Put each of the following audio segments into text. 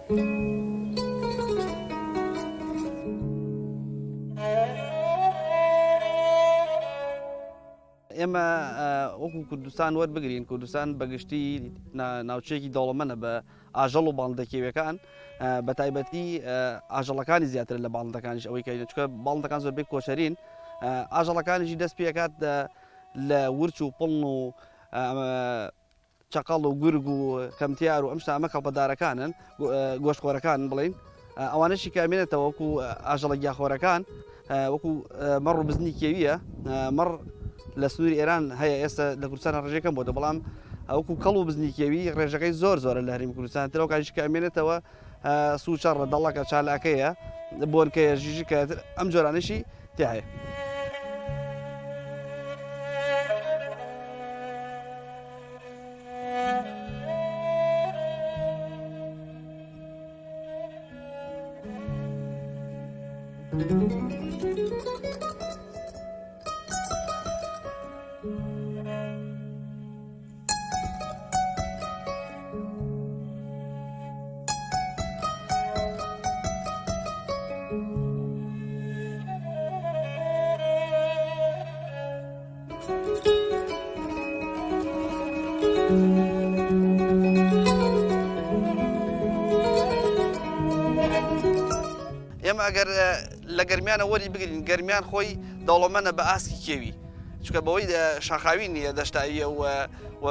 ئێمە وەکو کوردستان وەربگرین کوردستان بەگشتی ناوچەیەکی دەوڵەمەندە بە ئاژەڵ و باڵندەکێویەکان بە تایبەتی ئاژەڵەکانی زیاتر لە باڵندەکانیش ئەوەی کە چونکە باڵندەکان زۆربەی کۆچەرین ئاژەڵەکانیشی دەست پێکات لە ورچ و پڵن و چقەڵ و گورگ و کەمتیار و ئەم شتە ئەمە کەڵپەدارەکانن گۆشتخۆرەکان بڵین ئەوانەشی کامێنێتەوە وەکو ئاژەڵە گیاخۆرەکان وەکو مەڕ و بزنی کێویە مەڕ لە سنووری ئێران هەیە ئێستا لە کوردستان ڕێژەکەم بۆتە بەڵام ئەوکو کەڵ و بزنی کێوی ڕێژەکەی زۆرە لە هەرێمی کوردستان ترەوە کاژی کامێنێتەوە سوچەڕە دەڵەکە چالاکەیە بۆنکەیە ژیژکە ئەم جۆرانشی تایە. ئێمە ئەگەر لە گەرمیانە وەری بگرین گەرمیان خۆی دەوڵەمەندە بە ئاسکی کێوی چونکە بەوەی شاخاوی نییە دەشتاویە و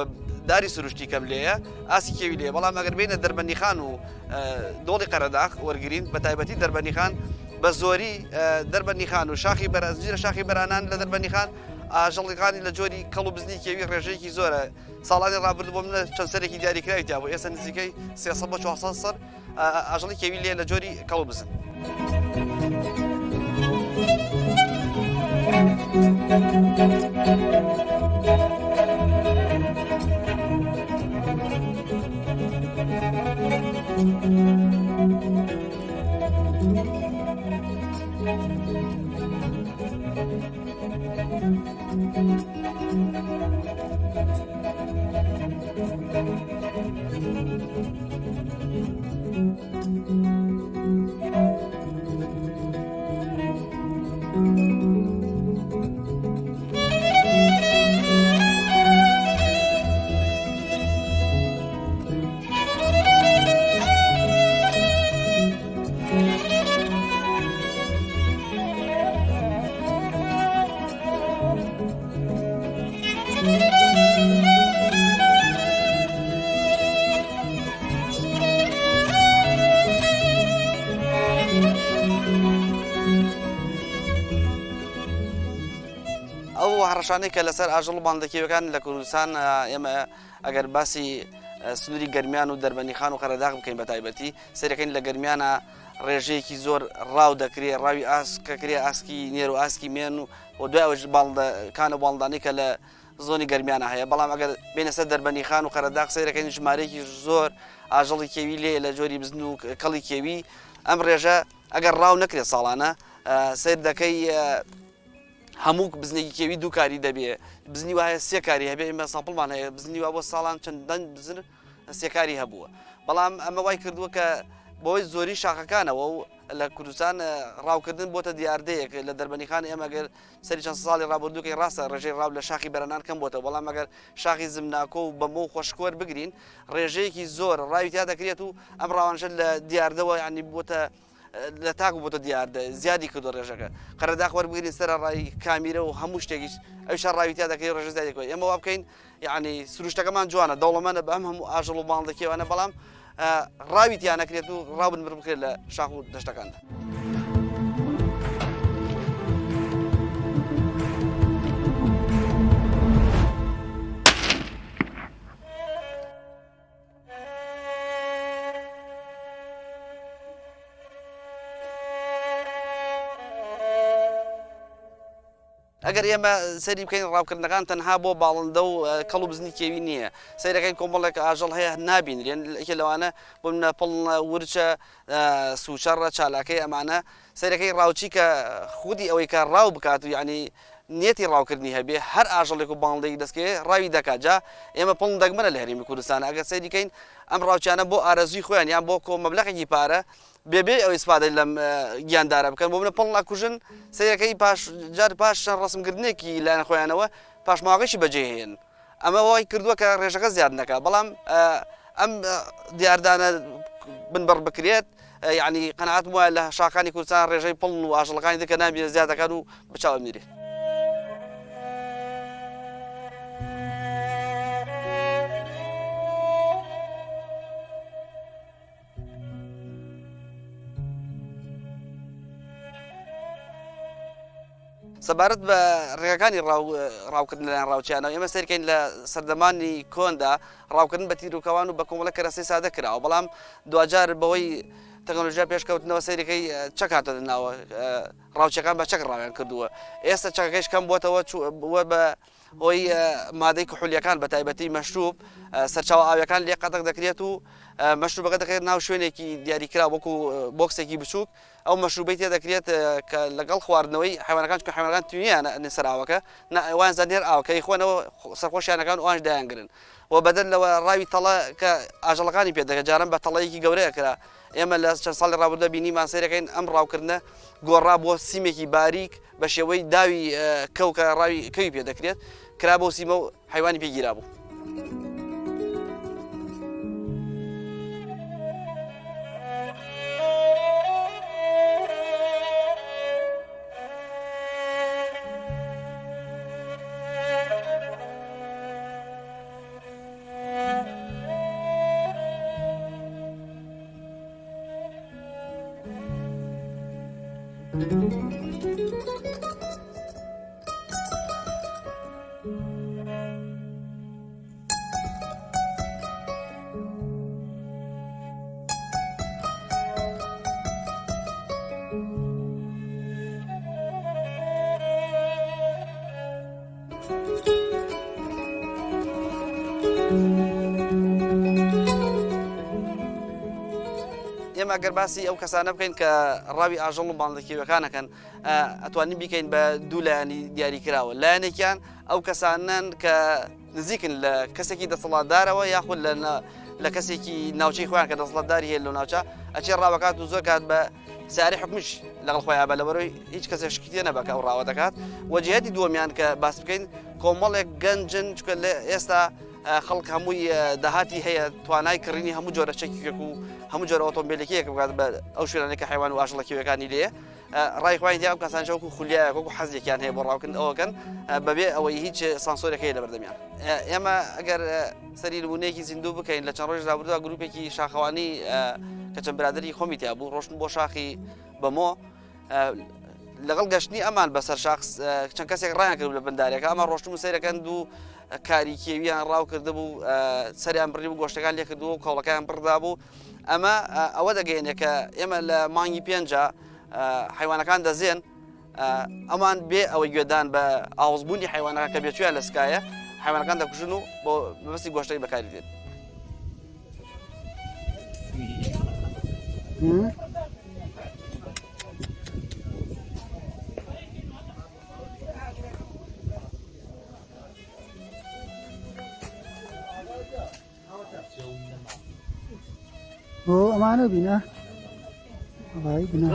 داری سروشتی کەم لێیە ئاسی کێوی لێ بەڵام ئەگەر بینە دەربەندیخان و دۆڵی قەرەداغ وەرگین بە تایبەتی دەربەندیخان بە زۆری دەربەندیخان و شاخی زیرە شاخی بەرانان لە دەربەندیخان ئاژەڵیەکانی لە جۆری کەڵ و بزنی کێوی ڕێژەیەکی زۆرە ساڵانی ڕابردوو منە چەند سەرێکی دیاریکراوی بوو ئێستا نزیکەی 300 بە 400 سەر ئاژەڵی کێوی لێ لە جۆری کەڵ و بزن. ئەو هەڕەشانەی کە لەسەر ئاژەڵ و باڵندەکێویەکان لە کوردستان ئێمە ئەگەر باسی سنووری گەرمیان و دەربەندیخان و قەرەداغ بکەین بە تایبەتی سەرەکەین لە گەرمیانە ڕێژەیەکی زۆر ڕاو دەکرێت ڕاوی ئاسکەکرێ ئاسکی نێر و ئاسکی مێن و دوای ئەوش باڵندەکان و باڵندانەی کە لە زۆنی گەرمیانە هەیە بەڵام ئەگەر بینە سەر دەربەندیخان و قەرەداغ سەرەکەین ژمارەیەکی زۆر ئاژەڵی کێوی لێ لە جۆری بزن و کەڵی کێوی ئەم ڕێژە ئەگەر ڕاو نەکرێت ساڵانە سیر دەکەی هەموو بزنێکی کێوی دوو کاری دەبێ بزنی وایە سێ کاری هەبێ ئێمە ساپڵمان هەیە بزنی وا بۆ ساڵان چەندەن بزن سێکاری هەبووە بەڵام ئەمە وای کردووە کە بۆی زۆری شاخەکانەوە و لە کوردستان ڕاوکردن بۆتە دیاردەیەک لە دەربەندیخان ئێمە گەر سەری چەند ساڵی ڕابردووکەی ڕاستە ڕێژەی ڕاو لە شاخی بەرەنان کەم بۆتەوە بەڵام ئەگەر شاخی زمناکۆ و بەمە و خۆشکۆر بگرین ڕێژەیەکی زۆر ڕاوی تا دەکرێت و ئەم ڕاوانشە لە دیاردەوە ینی بۆتە لە تاکو بۆتە دیاردە زیادی کردو ڕێژەکە قەرەداغ وەربگرین سەر ڕای کامیرە و هەموو شتێکیش ئەوش ڕاوی تا دەکەی ڕێژە زیادێکەوە ئێمە وا بکەین یعنی سروشتەکەمان جوانە دەوڵەمەندە بە ئەم هەموو ئاژەڵ و باڵندەکێوانە بەڵام ڕاوی تیان نەکرێت و ڕاون بر بکرێت لە شاخ و دەشتەکاندا. ئەگەر ئێمە سەری بکەین ڕاوکردنەکان تەنها بۆ باڵندە و کەڵ و بزنی کێوی نییە سەیرەکەین کۆمەڵێک ئاژەڵ هەیە نابینرێن لەوانە بۆ منە پڵ ورچە سوچەڕە چالاکەی ئەمانە سەیرەکەی ڕاوچی کە خودی ئەوەی کە ڕاو بکات و یعنی نیەتی ڕاوکردنی هەبێ هەر ئاژەڵێک و باڵندەی دەستکەوێ ڕاوی دەکات جا ئێمە پڵ دەگمەنە لە هەرێمی کوردستان ئەگەر سەیری کەین ئەم ڕاوچانە بۆ ئارەزوی خۆیان یان بۆ کۆمەبلەغێکی پارە بێبێ ئەو ئیسپادەی لەم گیاندارە بکەن بۆ منە پڵ نەکوژن سەیرەکەی جار پاش ڕسمکردنێکی لایەن خۆیانەوە پاشماوەیەکی بەجێهێن ئەمە وای کردووە کە ڕێژەکە زیاد نەکات بەڵام ئەم دیاردانە بنبڕ بکرێت یعنی قەنەعەتم وایە لە شاخانی کوردستان ڕێژەی پڵ و ئاژەڵەکانی دیکە نابێت زیاد دەکات و بچاوە میرێ سەبارەت بە ڕێگەکانی ڕاوکردن لەلایەن ڕاوچیانەوە ئێمە سەرکەین لە سەردەمانی کۆندا ڕاوکردن بە تیرروکەوان و بە کۆمەڵە کەرەسەی سادە کراوە بەڵام دوجار بەوەی تەکنۆلۆژیا پێشکەوتنەوە سەیرەکەی چەک هاتە ناوە ڕاوچەکان بە چەک ڕاویان کردووە ئێستا چەکەکەیش کەم بووەتەوە بە هۆی مادەی کحولیەکان بە تایبەتی مەشروب سەرچاوە ئاویەکان لێ قەتەق دەکرێت و مەشروبەکە دەکرێت ناو شوێنێکی دیاریکرا وەکو بۆکسێکی بچووک ئەو مەشروبەی تێ دەکرێت کە لەگەڵ خواردنەوەی حیوانەکان چکە حیوانەکان توانیان سەراوەکە وان زانێر ئاوکەی خۆنەوە سەرخۆشیانەکان ئەوانش دایانگرن و بەدەن لەوە ڕاوی تەڵە کە ئاژەڵەکانی پێدەکە جاران بە تەڵەیەکی گەورەیە کرا ئێمە لە چەند ساڵی ڕابردووە بینیمان سەیرەکەین ئەم ڕاوکردنە گۆڕا بۆ سیمێکی باریک بە شێوەی داوی کەوکە ڕاوی کەوی پێدەکرێت کرا بۆ سیمە و حیوانی پێگیرا بوو. ئێمە ئەگەر باسی ئەو کەسانە بکەین کە ڕاوی ئاژەڵ و باڵندەکیوەکانەکەن ئەتوانین بیکەین بە دوو لایەنی دیاری کراوە لایەنێکیان ئەو کەسانن کە نزیکن لە کەسێکی دەسەڵاتدارەوە یاخود لە کەسێکی ناوچەی خۆیان کە دەسەڵاتداری هەیە لەو ناوچە ئەچێ ڕاوەکات و زۆر کات بە ساری حکومیش لەگەڵ خۆیان بە لەبەرەوەی هیچ کەسێک شکی نەبەکە ئەو ڕاوە دەکات وەجهەتی دووەمیان کە باس بکەین کۆمەڵێک گەنجن چکە لە ئێستا خەڵک هەمووی داهاتی هەیە توانای کڕینی هەموو جۆرە چەکێک و هەموو جۆرە ئۆتۆمبیلێکیەکە بکات بە ئەو شوێنانێک کە حیوان و ئاژەڵەکیوەکانی لێ ڕای خۆیان دیام کەسانش وەکو خولیایەک وەکو حەزێکیان هەیە بۆ ڕاوکردن ئەوەکەن بەبێ ئەوەی هیچ سانسۆرێک هەیە لە بەردەمیان ئێمە ئەگەر سەری نمونەیەکی زیندوو بکەین لە چەند ڕۆژ ڕابردووە گروپێکی شاخەوانی کە چەند برادری خۆمی تیا بوو ڕۆشتن بۆ شاخی بەمۆ لەگەڵ گەشتنی ئەمان بەسەر شاخ چەند کەسێک ڕایان کرد لە بەندارێکە ئەمە ڕۆشتن و سەیرەکەن دوو کاری کێویان ڕاو کرده بوو سەریان بڕی بوو گۆشتەکان لێ کردووە و کەڵەکەیان بڕدا بوو ئەمە ئەوە دەگەێنێ کە ئێمە لە مانگی پێنجە حیوانەکان دەزێن ئەمان بێ ئەوەی گوێدان بە ئاوزبوونی حیوانەکە کە بێتویان لە سکایە حیوانەکان دەکوژن و بۆ بەبستی گۆشتەی بەکاری دێن. ئەمانە بینە بینە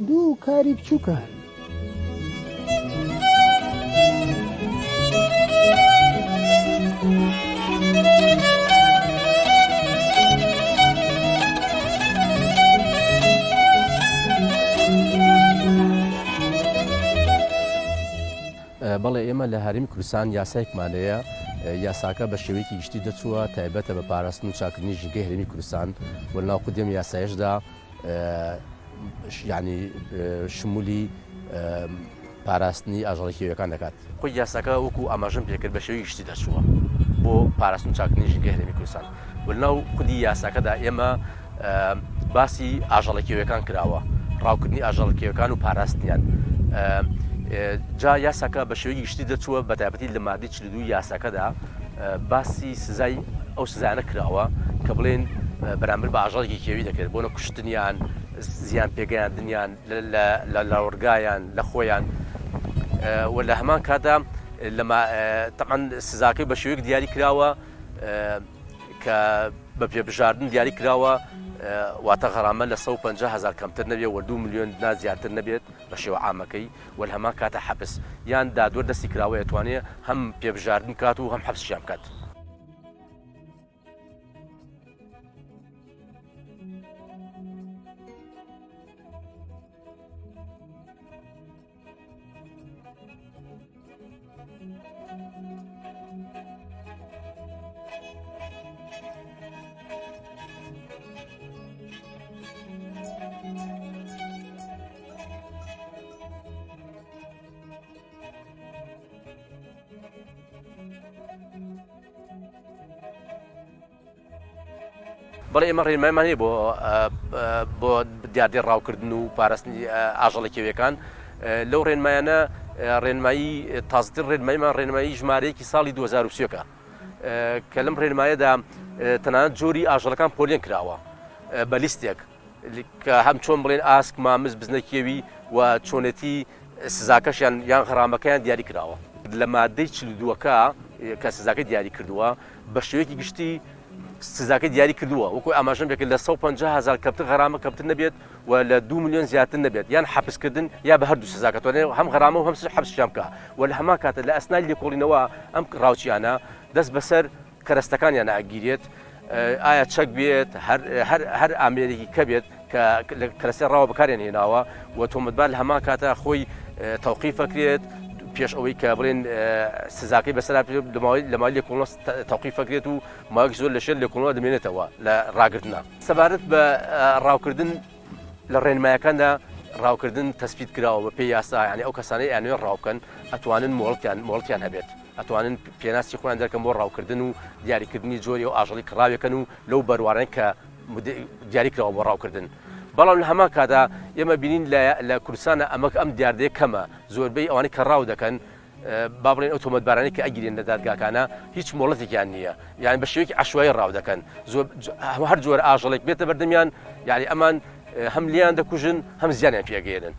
دوو کاری بچووکە بەڵێ ئێمە لە هەرێمی کوردستان یاسایەکمانەیە یاساکە بە شێوەیەکی گشتی دەچووە تایبەتە بە پاراستن و چاکردنی ژینگەی هەرێمی کوردستان وەناو قودێم یاسایشدا ینی شمولی پاراستنی ئاژەڵەکیوەکان دەکات خۆی یاساکە وەکو ئاماژەم پێکرد بە شێوەی گشتی دەچووە بۆ پاراستن و چاکردنی ژینگەی هەرێمی کوردستان وەناو قودی یاساکەدا ئێمە باسی ئاژەڵەکیوەکان کراوە ڕاوکردنی ئاژەڵەکیوەکان و پاراستنیان جا یاساکە بە شێوەی گشتی دەچووە بە تایبەتی لە مادەی 42 یاساکەدا باسی سزای ئەو سزایانە کراوە کە بڵێن بەرامبەر بە ئاژەڵێکی کێوی دەکرێت بۆ نەکوشتنیان زیان پێگەیاندنیان لە لاوەرگایان لە خۆیان ولا همان كاتا لما طبعا سزاكي بشويك ديالي كراوة بجاردن ديالي كراوة واتە غەرامە لە 150,000 کەمتر نەبێت و 2 ملیۆن دینار زیاتر نەبێت بە شێوە عامەکەی وەلهەمان کاتە حەبس یان دادوەر دەستی کراوە ئەتوانێت هەم پێبژاردن کات و هەم حەبسیان بکات. بەڵێ ئێمە ڕێنمایمان هەیە بۆ دیاردەی ڕاوکردن و پاراستنی ئاژەڵە کێویەکان لەو ڕێنمایانە ڕێنمایی تازتر ڕێنماییمان ڕێنمایی ژمارەیەکی ساڵی 2023کە کە لەم ڕێنمایەدا تەنانەت جۆری ئاژەڵەکان پۆلیۆن کراوە بە لیستێک کە هەم چۆن بڵێن ئاسک مامز بزنەکێوی و چۆنەتی سزاکەشیان یان غەرامەکەیان دیاری کراوە لە مادەی 42کە کە سزاکەی دیاری کردووە بە شێوەیەکی گشتی سزاکەی دیاری کردووە وەکو ئاماژەم پێکرد لە 150,000 کەمتر غەرامە کەمتر نەبێت و لە 2 ملیۆن زیاتر نەبێت یان حەبسکردن یا بە هەردوو سزاکەتوانێت هەم غەرامە و هەم حەبسیان بکە و لە هەمان کاتە لە ئەسنای لێکۆڵینەوە ئەم ڕاوچیانە دەست بەسەر کەرەستەکانیان ئاگیرێت ئایا چەک بێت هەر ئامێرێکی کە بێت کە کەرەستی ڕاوە بەکارێن هێناوە و تۆمەتبار لە هەمان کاتە خۆی تەوقیفەکرێت پێش ئەوەی کە بڵێن سزاکەی بەسەر لە ماوەی لێکۆڵینەوە تەوقیفەکرێت و ماوەیەکی زۆر لە شێر لێکۆڵینەوە دەمێنێتەوە لە ڕاگرتنە سەبارەت بە ڕاوکردن لە ڕێنمایەکاندا ڕاوکردن تەسبیت کراوە بە پێی یاسا یعنی ئەو کەسانەی یانوێ ڕاوکەن ئەتوانن مۆڵەتیان هەبێت ئەتوانن پێناسی خۆیان دەرکەن بۆ ڕاوکردن و دیاریکردنی جۆری و ئاژەڵی کڕاوێکن و لەو بەروارانەی کە دیاری کراوە بۆ ڕاوکردن. بەڵام لە هەمان کادا ئێمە بینین لە کوردستانە ئەم دیاردەیە کەمە زۆربەی ئەوانەی کە ڕاو دەکەن با بڵێن ئۆتۆمەتبارانەی کە ئەگیرێن لە دادگاکانە هیچ مۆڵەتێکیان نییە یعنی بە شێوەیەکی عەشوایی ڕاو دەکەن هەر جۆرە ئاژەڵێک بێتە بەردەمیان یعنی ئەمان هەم لیان دەکوژن هەم زیانیان پێگەێنن.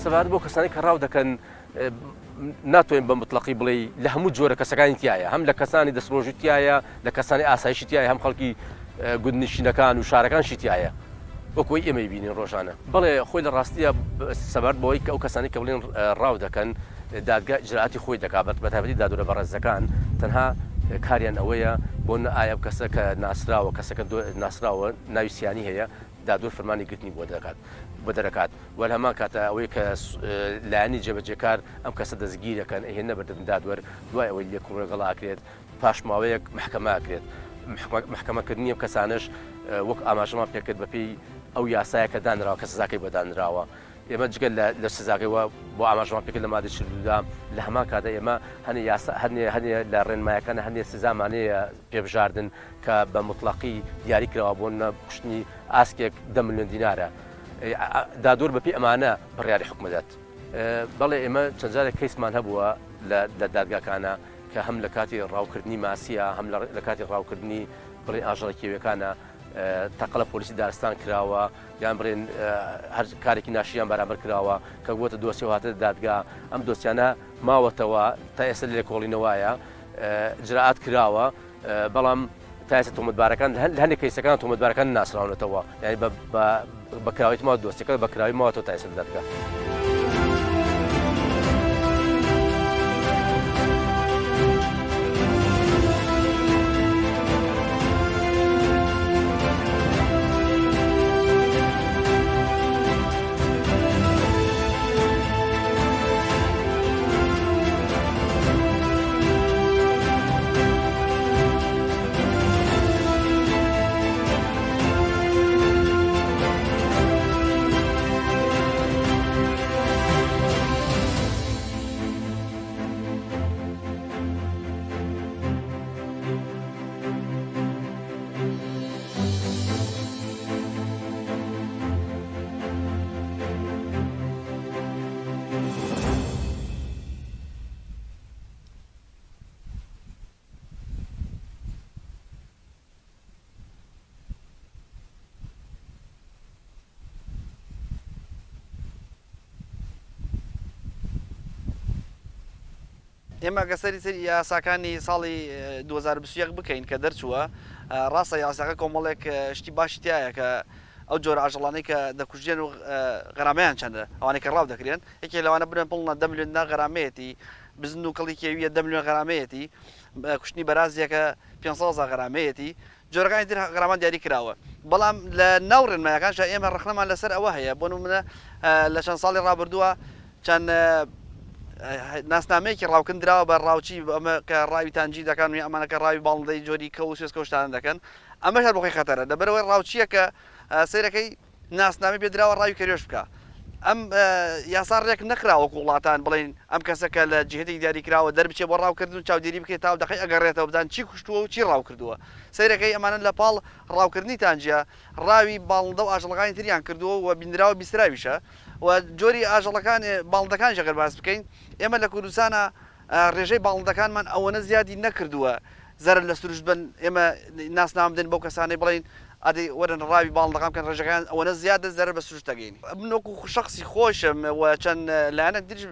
سەبارەت بۆ کەسانی کە ڕاو دەکەن ناتوانین بە مطلقی بڵێ لە هەموو جۆرە کەسەکانی تایە هەم لە کەسانی دەسڕۆژی تایە لە کەسانی ئاسایشی تایە هەم خەڵکی گوندنشینەکان و شارەکانشی تایە وەکوی ئێمەی بینین ڕۆژانە بەڵێ خۆی لە ڕاستیە سەبارەت بەوەی کە ئەو کەسانی کە بڵێن ڕاو دەکەن دادگا ئیجراعاتی خۆی دەکات بەتایبەتی دادوەرە بەڕێزەکان تەنها کاریان ئەوەیە بۆ ئایا کەسە کە ناسراوە کەسەکە ناسراوە ناوی سیانی هەیە دادوەر فەرمانی گرتنی بۆ دەرەکات وە هەمان کاتە ئەوەی کە لایەنی جێبەجێکار ئەم کەسە دەستگیرەکەن هێنە بەردەم دادوەر دوای ئەوەی لێکۆڵەگەڵاکرێت پاشماوەیەک محکەماکرێت محکەمەکردنی ئەم کەسانش وەک ئاماژەمان پێکرد بەپێی ئەو یاسایە کە دانراوە کە سزاکەی بەدانراوە ئێمە جگەل لە سزاکەیەوە بۆ ئاماژەمان پێکرد لە مادەی 42 لە هەمان کاتە ئێمە هەنێ لە ڕێنمایەکانە هەندێ سزامانەیە پێبژاردن کە بە مطلقی دیاری کراوە بۆ کوشتنی ئاسکێک 10 ملیۆن دینارە دادوەر بەپێی ئەمانە بڕیاری حکومەدات. بەڵێ ئێمە چەند جارێک کەیسمان هەبووە لە دادگاکانە کە هەم لە کاتی ڕاوکردنی ماسیە هەم لە کاتی ڕاوکردنی بڵێ ئاژەڵە کێویەکانە تەقە لە پۆلیسی دارستان کراوە یان بڵێن هەر کارێکی ناشیان بەرامبەر کراوە کە گوتە دۆسی و هاتە دادگا ئەم دۆسیانە ماوەتەوە تا ئێستا لێکۆڵینەوەیە جراعات کراوە بەڵام تا ئێستا تۆمەتبارەکان هەندێک کەیسەکان تۆمەتبارەکان ناسراونەتەوە یعنی بەکراویت ماوە دۆستەکە بەکراوی ماوەتەوە تا ئێستا دادگا. ئێمە گەسەری سەری یاساکانی ساڵی 2021 بکەین کە دەرچووە ڕاستە یاساکە کۆمەڵێک شتی باشی تایە کە ئەو جۆرە ئاژەڵانەی کە دەکوژێن و غەرامەیان چەندە ئەوانەی کە ڕاو دەکرێن یەکێک لەوانە بنێن پڵنە 10 میلیۆن غەرامەیەتی بزن و کەڵی کێویە 10 میلیۆن غەرامەیەتی کوشتنی بەرازیەکە 500 غەرامەیەتی جۆرەکانی تر غەرامان دیاری کراوە بەڵام لە ناو ڕێنمایەکانش ئێمە ڕخنەمان لەسەر ئەوە هەیە بۆ نمونە لە چەند ساڵی ڕابردووە چەند ناسنامەیەکی ڕاوکن دراوە بە ڕاوچی ئەمە کە ڕاوی تانجی دەکەن و ئەمانەکە ڕاوی باڵندەی جۆری کە و سوێسکە شتانە دەکەن ئەمەش هەر بۆخی خەتەرە لەبەرەوەی ڕاوچیە کە سیرەکەی ناسنامی پێدراوە ڕاوی کەروێش بکە ئەم یاسا ڕێک نەکراوەکو وڵاتان بڵین ئەم کەسەکە لە جهتی دیاری کراوە دەربچێ بۆ ڕاوکردن و چاودێری بکەیت تا دەخی ئەگەڕێتەوە بدان چی کوشتووە و چی ڕاو کردووە سیرەکەی ئەمانە لە پاڵ ڕاوکردنی تانجیە ڕاوی باڵندە و ئاژەڵەکانی تریان کردووە و بینراوە بیسراویشە و جۆری ئاژەڵەکان باڵندەکان ژەگەر باس بکەین ئێمە لە کوردستانە ڕێژەی باڵندەکانمان ئەوەنە زیادی نەکردووە زەر لە سروش بن ئێمە ناسنامدن بەو کەسانەی بڵین ئەدەی وەرن ڕاوی باڵندەکان کەن ڕێژەکان ئەوەنە زیادە زەر بە سروش دەگەین بنۆکو شخصی خۆشم و چەند لایەنە دیش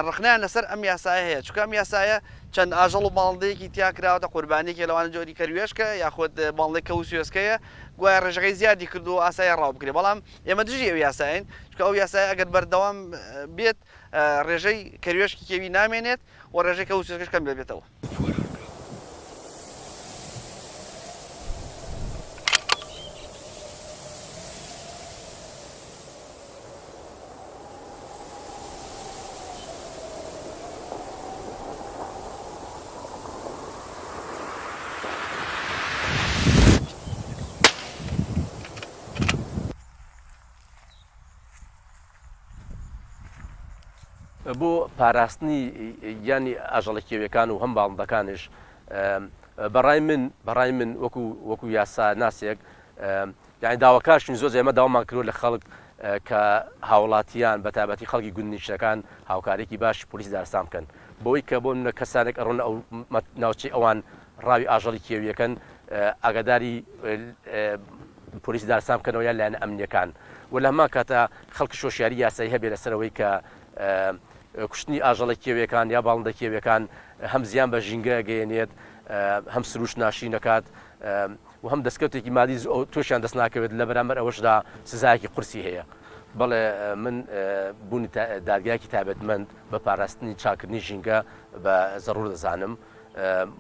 ڕخنیان لەسەر ئەم یاسایە هەیە چونکە ئەم یاسایە چەند ئاژەڵ و باڵندەیەکی تیا کراوەتە قوربانێکی لەوانە جۆری کەروێشکە یاخود باڵندەی کە و سوێسکەیە گوایە ڕێژەکەی زیادی کردو و ئاسایە ڕاو بکرێ بەڵام ئێمە دژی ئەو یاساین چونکە ئەو یاسایە ئەگەر بەردەوام بێت ڕێژەی کەروێشکی کێوی نامێنێت و ڕێژەی کە و سوێسکەش کەم بێتەوە. بۆ پاراستنی ینی ئاژەڵە کێویەکان و هەم باڵندەکانش بەڕای من وەکو یاسا ناسێک یعنی داواکاشین زۆر ئێمە داوامان کردو لە خەڵک کە هاوڵاتیان بە تایبەتی خەڵکی گوندنیشتەکان هاوکارێکی باش پۆلیس دارستان بکەن بۆی کە بۆ منە کەسانێک ئەڕۆن ئەو ناوچەی ئەوان ڕاوی ئاژەڵی کێویەکەن ئاگاداری پۆلیس دارستان بکەنەوە یان لایەنە ئەمنیەکان و لە هەمان کاتە خەڵکی شۆشیاری یاسایی هەبێ لەسەرەوەی کە کوشتنی ئاژەڵە کێویەکان یا باڵندە کێویەکان هەم زیان بە ژینگە گەیەنێت هەم سروش ناشی نەکات و هەم دەستکەوتێکی مادی تۆشیان دەست ناکەوێت لە بەرامبەر ئەوەشدا سزایەکی قورسی هەیە بەڵێ من بوونی دادگایەکی تایبەتمەند بە پاراستنی چاکردنی ژینگە بە زەڕور دەزانم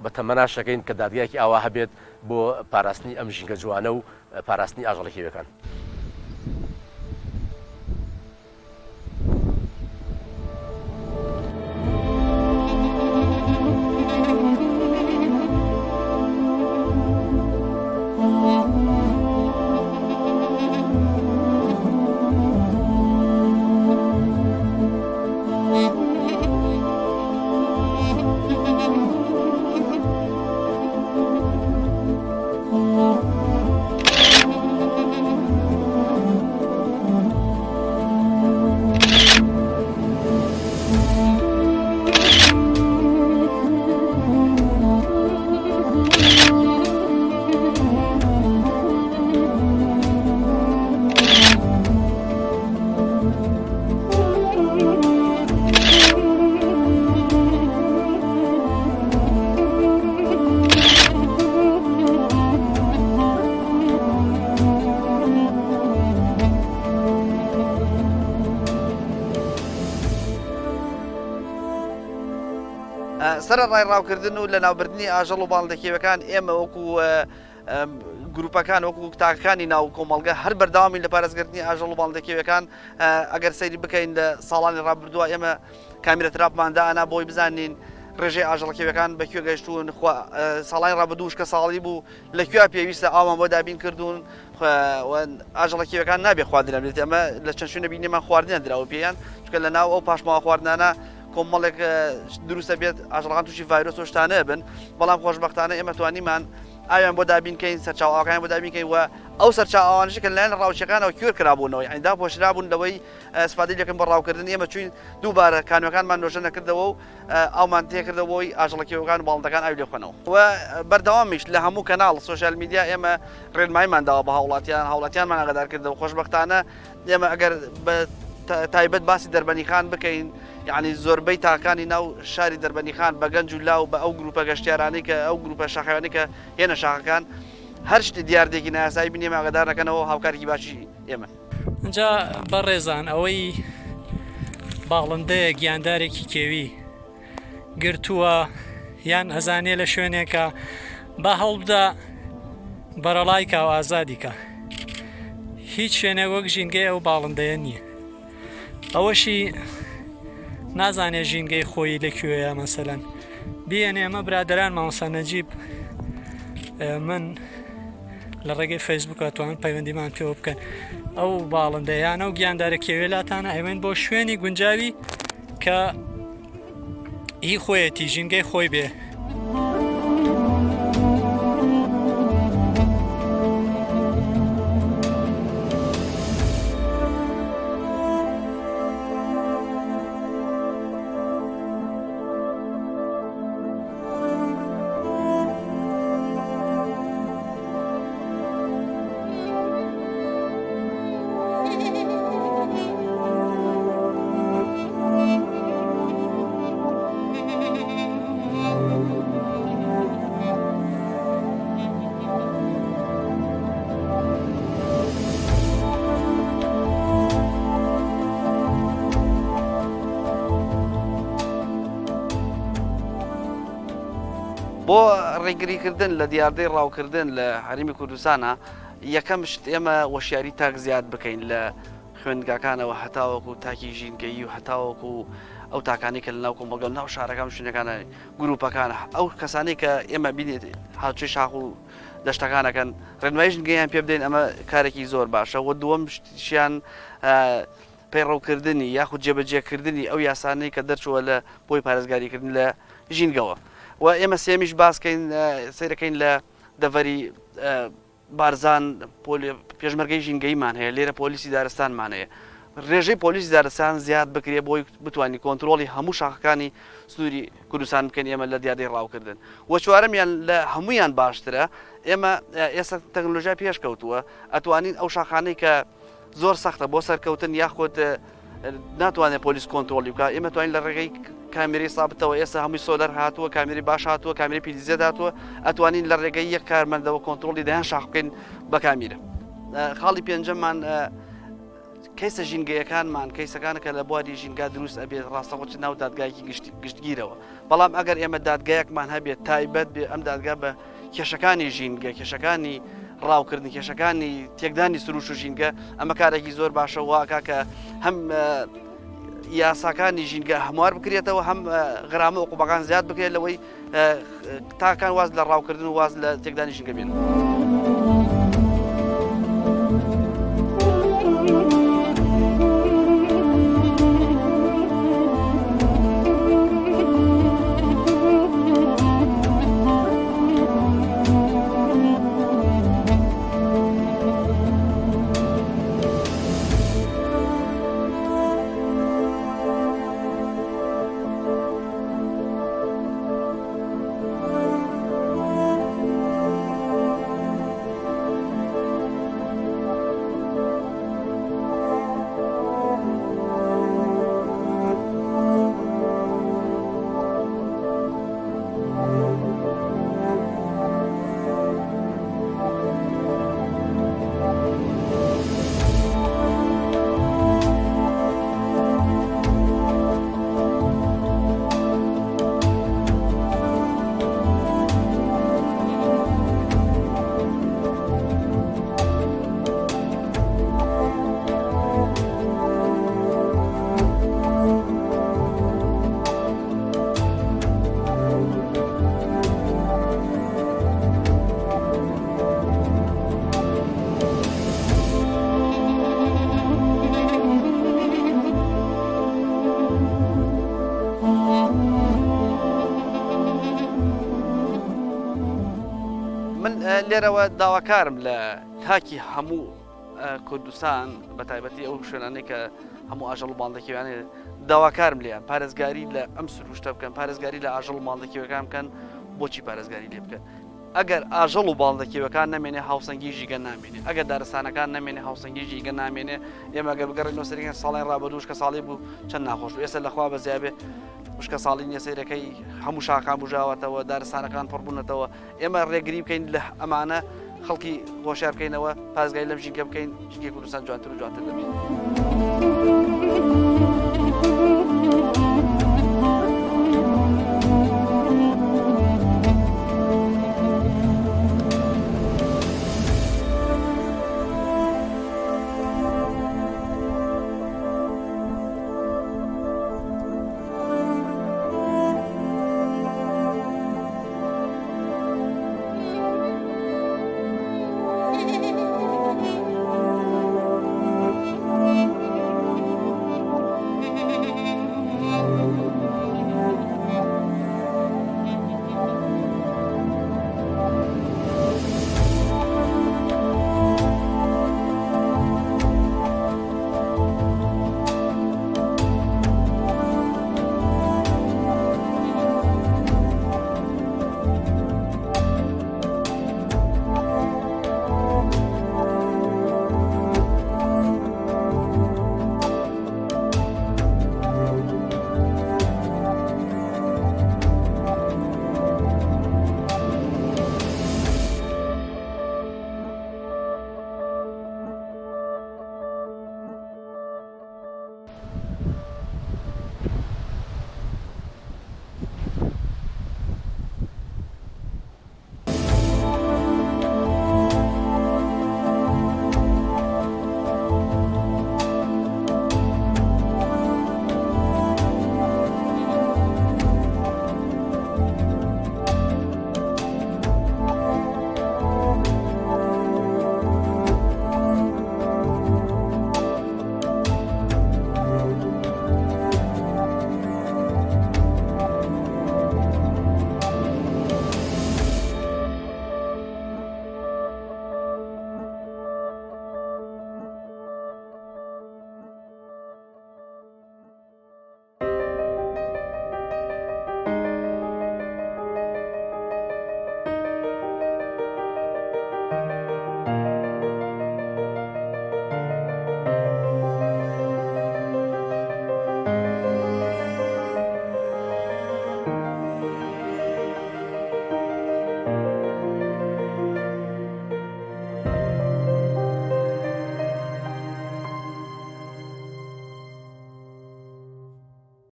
بە تەمەناشەکەین کە دادگایەکی ئاوا هەبێت بۆ پاراستنی ئەم ژینگە جوانە و پاراستنی ئاژەڵە کێویەکان. سەر ڕای ڕاوکردن و لە ناوبردننی ئاژەڵ و باڵندە کێویەکان ئێمە وەکو گروپەکان وەکو تاکەکانی ناو کۆمەڵگە هەر بەردەوامی لە پارێزگرتنی ئاژەڵ و باڵندە کێویەکان ئەگەر سەیری بکەین لە ساڵانی ڕابردووە ئێمە کامیرە تراپماندانا بۆی بزانین ڕێژەی ئاژەڵە کێویەکان بەکوێ گەیشتوون ساڵانی ڕابردووش کە ساڵی بوو لەکوێ پێویستە ئاوان بۆ دابین کردوون ئاژەڵە کێویەکان نابێ خواردنە بێت ئەمە لە چەند شوێنە بینیمان خواردنە درراوە پێیان چکە لە ناو ئەو پاشماوە خواردنانە کۆمەڵێک دروستە بێت ئاژەڵەکان تووشی ڤایرۆس و شتانە بن بەڵام خۆشبەختانە ئێمە توانیمان ئاویان بۆ دابینکەین سەرچاو ئاوەکان بۆ دابینکەین و ئەو سەرچاو ئەوانەش کە لەلایەن ڕاوچەکانەوە کوێر کرابوونەوە یعنی داپۆشرابوون لەوەی ئەسپادەی دەکەن بە ڕاوکردن ئێمە چوین دووبارە کانوەکانمان نۆژە نەکردەوە و ئەومان تێکردەوەی ئاژەڵە کێویەکان و باڵندەکان ئاوی لێخۆنەوە و بەردەوامیش لە هەموو کەناڵ سۆشیال میدیا ئێمە ڕێنماییمان داوە بە هاوڵاتیانمان ئاگادار کردەوە خۆشبەختانە ئێمە ئەگەر بە تایبەت باسی دەربەنیخان بکەین یعنی زۆربەی تاکانی ناو شاری دەربەنیخان بە گەنج و لاو بە ئەو گروپە گەشتیارانەی کە ئەو گروپە شاخەوانی کە هێنە شاخەکان هەر شتی دیاردێکی نایاسایی بینێ ئاگادار نەکەنەوە هاوکارێکی باشی ئێمە. اینجا بەڕێزان ئەوەی باڵندەیە گیاندارێکی کێوی گرتووە یان ئەزانێ لە شوێنێکە بە هەڵبدا بەرەڵای کاو ئازادیکە هیچ شوێنێک وەک ژینگەی ئەو باڵندەیە نییە. ئەوەشی نازانێ ژینگەی خۆی لەکوێیە مەسەلەن بیەنێ ئەمە برادران مامۆستا نەجیب من لە ڕێگەی فەیسبووک ئەتوانن پەیوەندیمان پێوە بکەن ئەو باڵندەیان ئەو گیاندارە کێوێلاتانە ئەوێن بۆ شوێنی گونجاوی کە هی خۆیەتی ژینگەی خۆی بێ. بۆ ڕێگریکردن لە دیاردەی ڕاوکردن لە هەرێمی کوردستانە یەکەم شت ئێمە وەشیاری تاک زیاد بکەین لە خوێندگاکانەوە هەتاوەکو تاکی ژینگەیی و هەتاوەکو ئەو تاکانی کە لە ناو کۆمەلگەڵ ناو شارەکان شوێنەکانە گروپەکانە ئەو کەسانی کە ئێمە بینێت هاوچەی شاخ و دەشتەکانەکەن ڕێنمایی ژینگەیان پێ بدەین ئەمە کارێکی زۆر باشە. و دووەم شتیان پەیڕەوکردنی یاخود جێبەجێکردنی ئەو یاسانەی کە دەرچووە لە بۆی پارێزگاریکردن لە ژینگەوە. و ئێمە سێمیش باسکەین سیرەکەین لە دەڤەری بارزان پێشمەرگەی ژینگەیمان هەیە لێرە پۆلیسی دارستانمان هەیە ڕێژەی پۆلیسی دارستان زیاد بکرێ بۆی بتوانانی کۆنتترۆلی هەموو شاخەکانی سنووری کوردستان بکەین ئێمە لە دیاردەی ڕاوکردن. وە چوارەمیان لە هەمویان باشترە ئێمە ئێستا تەکنۆلۆژیا پێشکەوتووە ئەتوانین ئەو شاخانەی کە زۆر سەختە بۆ سەرکەوتن یاخۆت ناتوانێت پۆلیس کۆنتترۆلی بکە ئێمە توانین لە ڕێگەی کامێری سابتەوە ئێستا هەمووی سۆلەر هاتووە کامێری باش هاتووە کامێری پیلیزێت هاتووە ئەتوانین لە ڕێگەی یەک کارمەندەوە کۆنتترۆلی دەیان شاخ بکەین بە کامیرە. خاڵی پێنجەممان کەیسە ژینگەیەکانمان کەیسەکانە کە لە بواری ژینگا دروست ئەبێت ڕاستەخۆچ ناو دادگایکی گشتگیرەوە بەڵام ئەگەر ئێمە دادگایەکمان هەبێت تایبەت بێ ئەم دادگا بە کێشەکانی ژینگە کێشەکانی ڕاوکردن کێشەکانی تێکدانی سروش و ژینگە ئەمە کارێکی زۆر باشە واکە کە هەم یاساکانی ژینگە هەموار بکرێتەوە هەم غرامە عقوبەکان زیاد بکرێت لەوەی تاکان واز لە ڕاوکردن و واز لە تێکدانی ژینگە بێن. لێرەوە داواکارم لە تاکی هەموو کوردستان بە تایبەتی ئەو شوێنانەی کە هەموو ئاژەڵ و ماڵدەکیوانێ داواکارم لێیان پارێزگاری لە ئەم سروشتە بکەن پارێزگاری لە ئاژەڵ و ماڵدەکیەکان بکەن بۆچی پارێزگاری لێ بکەن ئەگەر ئاژەڵ و باڵندەکیەوەکان نامێنێ هاوسەنگی ژیگە نامێنێ ئەگەر دارستانەکان نامێنێ هاوسەنگی ژیگە نامێنێ ئێمە گە بگەڕێنەوە سەرەکان ساڵی ڕابردوو وشکە ساڵی بوو چەند ناخۆش بوو ئێستا لەخوا بەزیابێ وشکە ساڵی نیە سەیرەکەی هەموو شاخان بژاوەتەوە دارستانەکان پڕبوونەتەوە ئێمە ڕێگری بکەین لە ئەمانە خەڵکی هۆشیار بکەینەوە پازگای لەم ژینگە بکەین ژینگەی کوردستان جوانتر و جوانتر دەبێت.